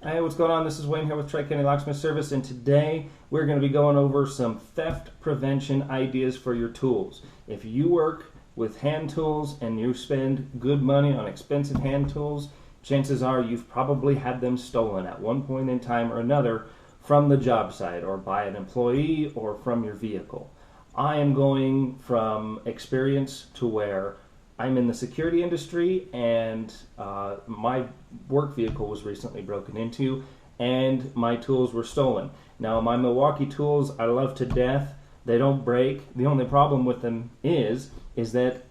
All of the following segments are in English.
Hey, what's going on? This is Wayne here with Tri-County Locksmith Service, and today we're going to be going over some theft prevention ideas for your tools. If you work with hand tools and you spend good money on expensive hand tools, chances are you've probably had them stolen at one point in time or another from the job site or by an employee or from your vehicle. I am going from experience to where I'm in the security industry, and my work vehicle was recently broken into and my tools were stolen. Now, my Milwaukee tools I love to death. They don't break. The only problem with them is that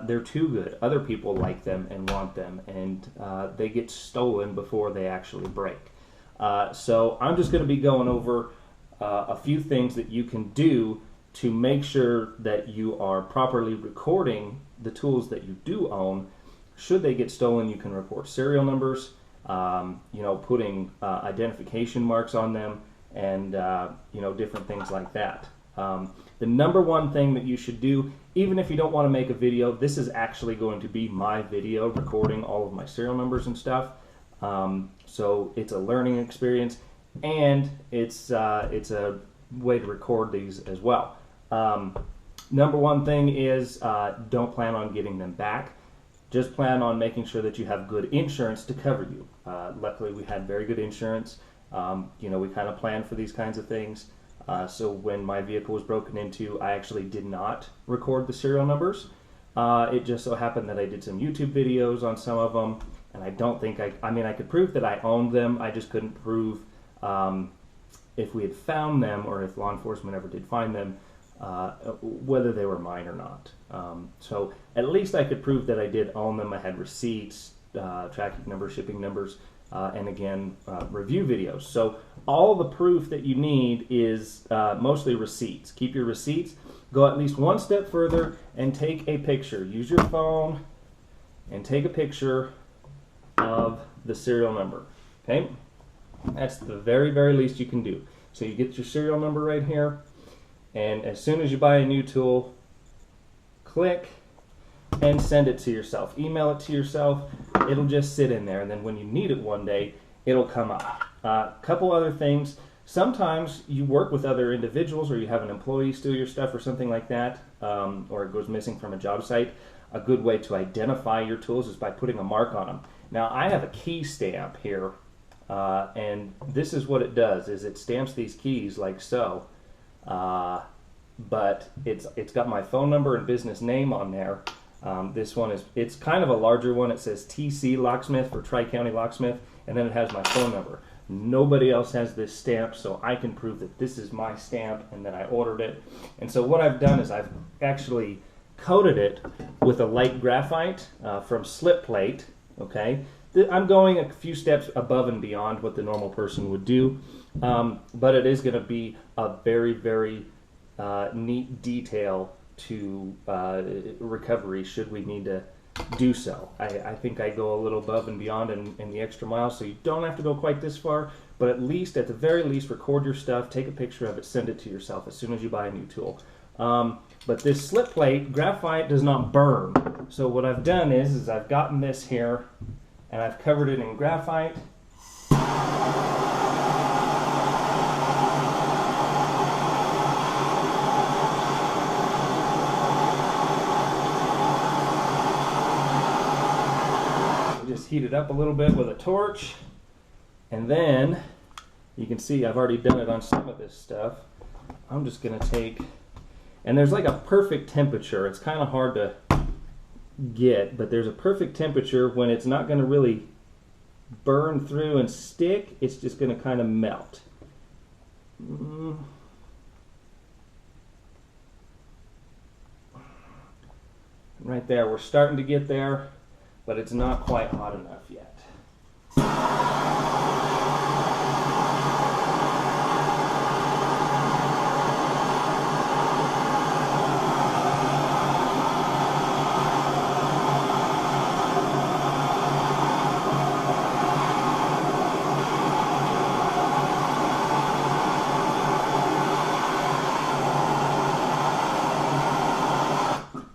they're too good. Other people like them and want them, and they get stolen before they actually break. So I'm just going to be going over a few things that you can do to make sure that you are properly recording the tools that you do own. Should they get stolen, you can report serial numbers, putting identification marks on them, and different things like that. The number one thing that you should do, even if you don't want to make a video, this is actually going to be my video recording all of my serial numbers and stuff. So it's a learning experience, and it's a way to record these as well. Number one thing is don't plan on getting them back. Just plan on making sure that you have good insurance to cover you. Luckily, we had very good insurance. We kind of planned for these kinds of things. So when my vehicle was broken into, I actually did not record the serial numbers. It just so happened that I did some YouTube videos on some of them, and I don't think I could prove that I owned them. I just couldn't prove if we had found them or if law enforcement ever did find them, whether they were mine or not. So at least I could prove that I did own them. I had receipts, tracking numbers, shipping numbers, and again, review videos. So all the proof that you need is mostly receipts. Keep your receipts. Go at least one step further and take a picture. Use your phone and take a picture of the serial number. Okay? That's the very, very least you can do. So you get your serial number right here, and as soon as you buy a new tool, click and send it to yourself. Email it to yourself. It'll just sit in there, and then when you need it one day, it'll come up. Couple other things. Sometimes you work with other individuals, or you have an employee steal your stuff or something like that, or it goes missing from a job site. A good way to identify your tools is by putting a mark on them. Now, I have a key stamp here, and this is what it does, is it stamps these keys like so. But it's got my phone number and business name on there. This one it's kind of a larger one. It says TC Locksmith for Tri-County Locksmith, and then it has my phone number. Nobody else has this stamp, so I can prove that this is my stamp and that I ordered it. And so what I've done is I've actually coated it with a light graphite from slip plate. Okay, I'm going a few steps above and beyond what the normal person would do, but it is going to be a very, very neat detail to recovery should we need to do so. I think I go a little above and beyond in the extra mile, so you don't have to go quite this far, but at the very least, record your stuff, take a picture of it, send it to yourself as soon as you buy a new tool. But this slip plate, graphite does not burn. So what I've done is I've gotten this here, and I've covered it in graphite. Just heat it up a little bit with a torch, and then you can see I've already done it on some of this stuff. I'm just going to take, and there's like a perfect temperature. It's kind of hard to get, but there's a perfect temperature when it's not going to really burn through and stick. It's just going to kind of melt. Right there, we're starting to get there, but it's not quite hot enough yet.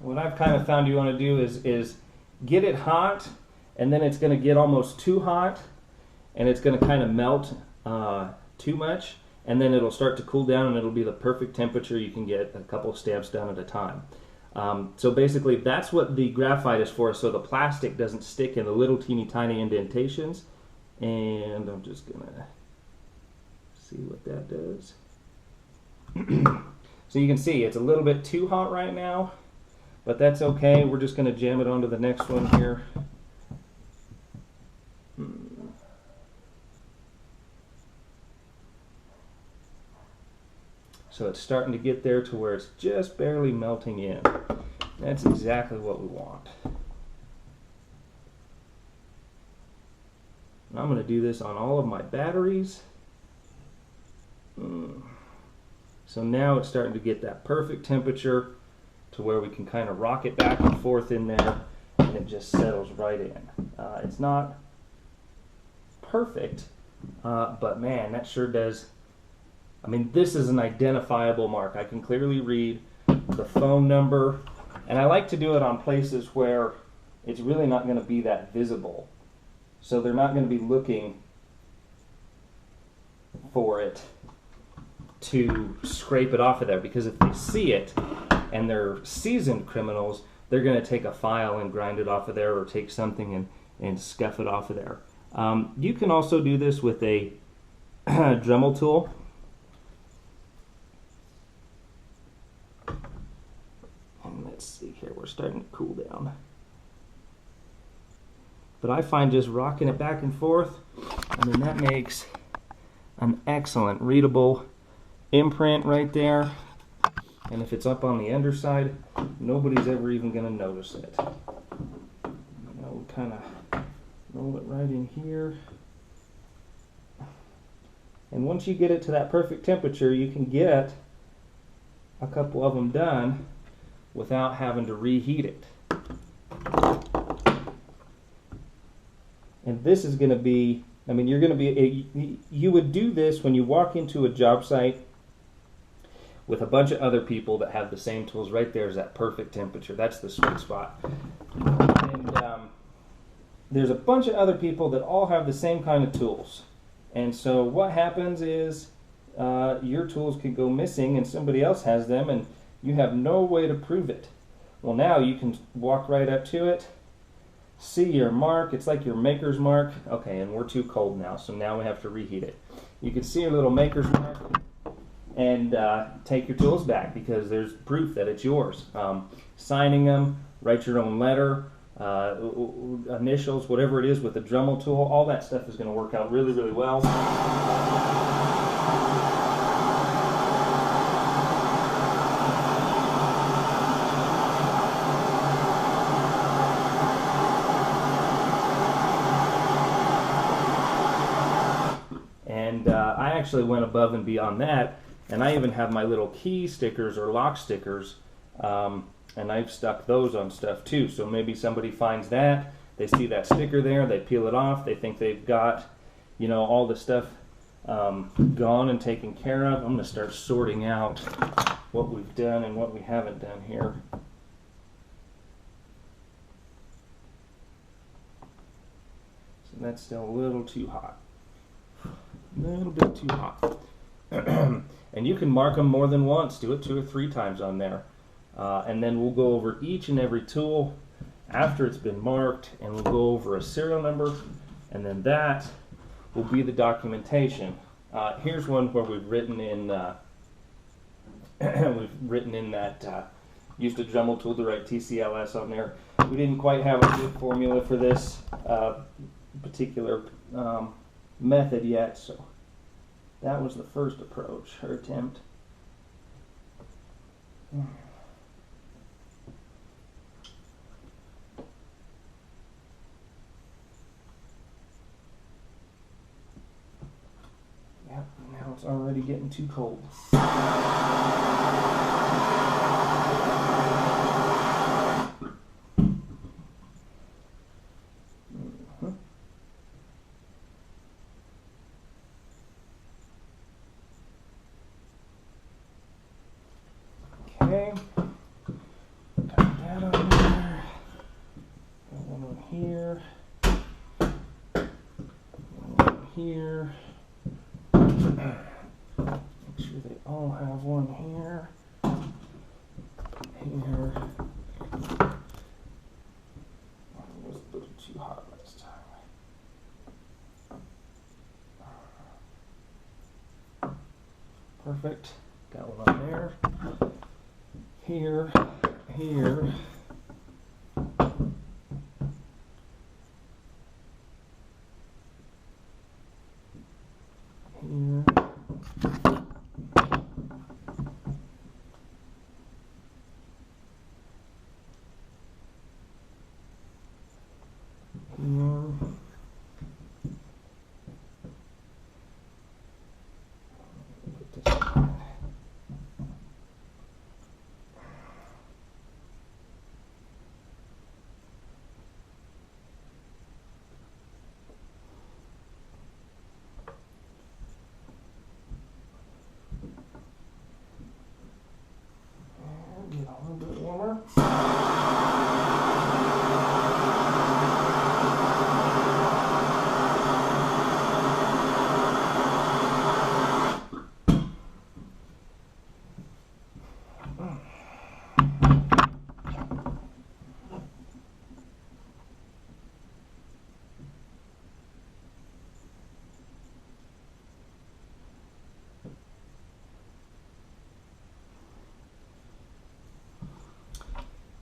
What I've kind of found you want to do is get it hot, and then it's going to get almost too hot, and it's going to kind of melt too much, and then it'll start to cool down, and it'll be the perfect temperature. You can get a couple stamps done at a time. So basically that's what the graphite is for, so the plastic doesn't stick in the little teeny tiny indentations. And I'm just gonna see what that does. So you can see it's a little bit too hot right now, but that's okay. We're just gonna jam it onto the next one here. So it's starting to get there to where it's just barely melting in. That's exactly what we want. And I'm going to do this on all of my batteries. So now it's starting to get that perfect temperature to where we can kind of rock it back and forth in there, and it just settles right in. It's not perfect, but man, that sure does. I mean, this is an identifiable mark. I can clearly read the phone number, and I like to do it on places where it's really not going to be that visible. So they're not going to be looking for it to scrape it off of there, because if they see it and they're seasoned criminals, they're going to take a file and grind it off of there, or take something and scuff it off of there. You can also do this with a Dremel tool. Let's see here, we're starting to cool down. But I find just rocking it back and forth, I mean, that makes an excellent readable imprint right there. And if it's up on the underside, nobody's ever even going to notice it. You know, we kind of roll it right in here. And once you get it to that perfect temperature, you can get a couple of them done without having to reheat it. And this is going to be, I mean, you're going to be, you would do this when you walk into a job site with a bunch of other people that have the same tools. Right there is that perfect temperature. That's the sweet spot. And there's a bunch of other people that all have the same kind of tools. And so what happens is your tools could go missing and somebody else has them, and you have no way to prove it. Well, now you can walk right up to it, see your mark. It's like your maker's mark. Okay, and we're too cold now, so now we have to reheat it. You can see your little maker's mark and take your tools back, because there's proof that it's yours. Signing them, write your own letter, initials, whatever it is with the Dremel tool, all that stuff is going to work out really, really well. I actually went above and beyond that, and I even have my little key stickers or lock stickers, and I've stuck those on stuff too. So maybe somebody finds that, they see that sticker there, they peel it off, they think they've got, you know, all the stuff gone and taken care of. I'm going to start sorting out what we've done and what we haven't done here. So that's still a little too hot. A little bit too hot. And you can mark them more than once. Do it 2 or 3 times on there. And then we'll go over each and every tool after it's been marked, and we'll go over a serial number, and then that will be the documentation. Here's one where we've written in that used a Dremel tool to write TCLS on there. We didn't quite have a good formula for this particular method yet, so that was the first approach or attempt. Yep, now it's already getting too cold. Okay, got that on there. Got one on here. One here. Make sure they all have one here. Here. It was a little too hot last time. Perfect. Got one on there. Here. Here. Here. Put this on. And get a little bit warmer.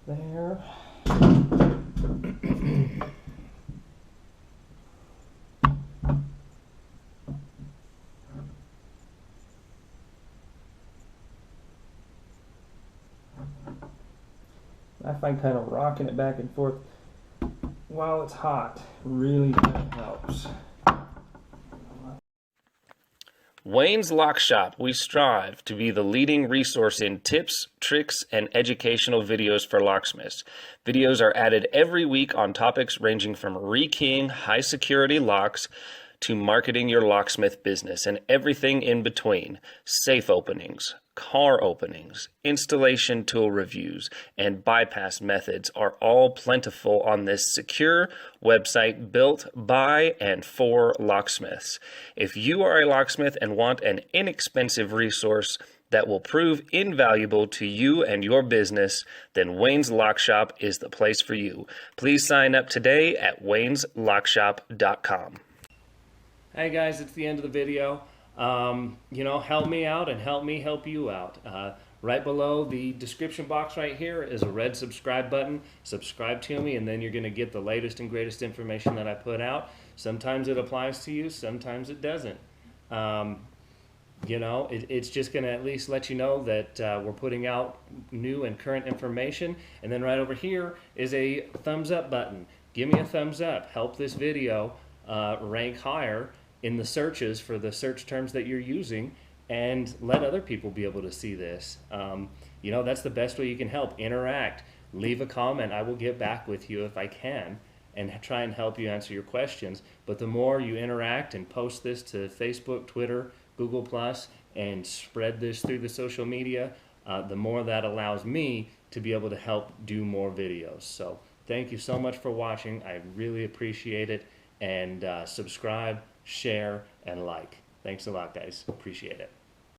There. I find kind of rocking it back and forth while it's hot really helps. Wayne's Lock Shop, we strive to be the leading resource in tips, tricks, and educational videos for locksmiths. Videos are added every week on topics ranging from rekeying high-security locks to marketing your locksmith business and everything in between. Safe openings, car openings, installation tool reviews, and bypass methods are all plentiful on this secure website built by and for locksmiths. If you are a locksmith and want an inexpensive resource that will prove invaluable to you and your business, then Wayne's Lock Shop is the place for you. Please sign up today at wayneslockshop.com. Hey guys, it's the end of the video. Help me out and help me help you out. Right below the description box right here is a red subscribe button. Subscribe to me and then you're going to get the latest and greatest information that I put out. Sometimes it applies to you, sometimes it doesn't. It's just going to at least let you know that we're putting out new and current information. And then right over here is a thumbs up button. Give me a thumbs up. Help this video rank higher in the searches for the search terms that you're using, and let other people be able to see this. That's the best way you can help. Interact. Leave a comment. I will get back with you if I can and try and help you answer your questions. But the more you interact and post this to Facebook, Twitter, Google+, and spread this through the social media, the more that allows me to be able to help do more videos. So thank you so much for watching. I really appreciate it. And subscribe, share, and like. Thanks a lot, guys. Appreciate it.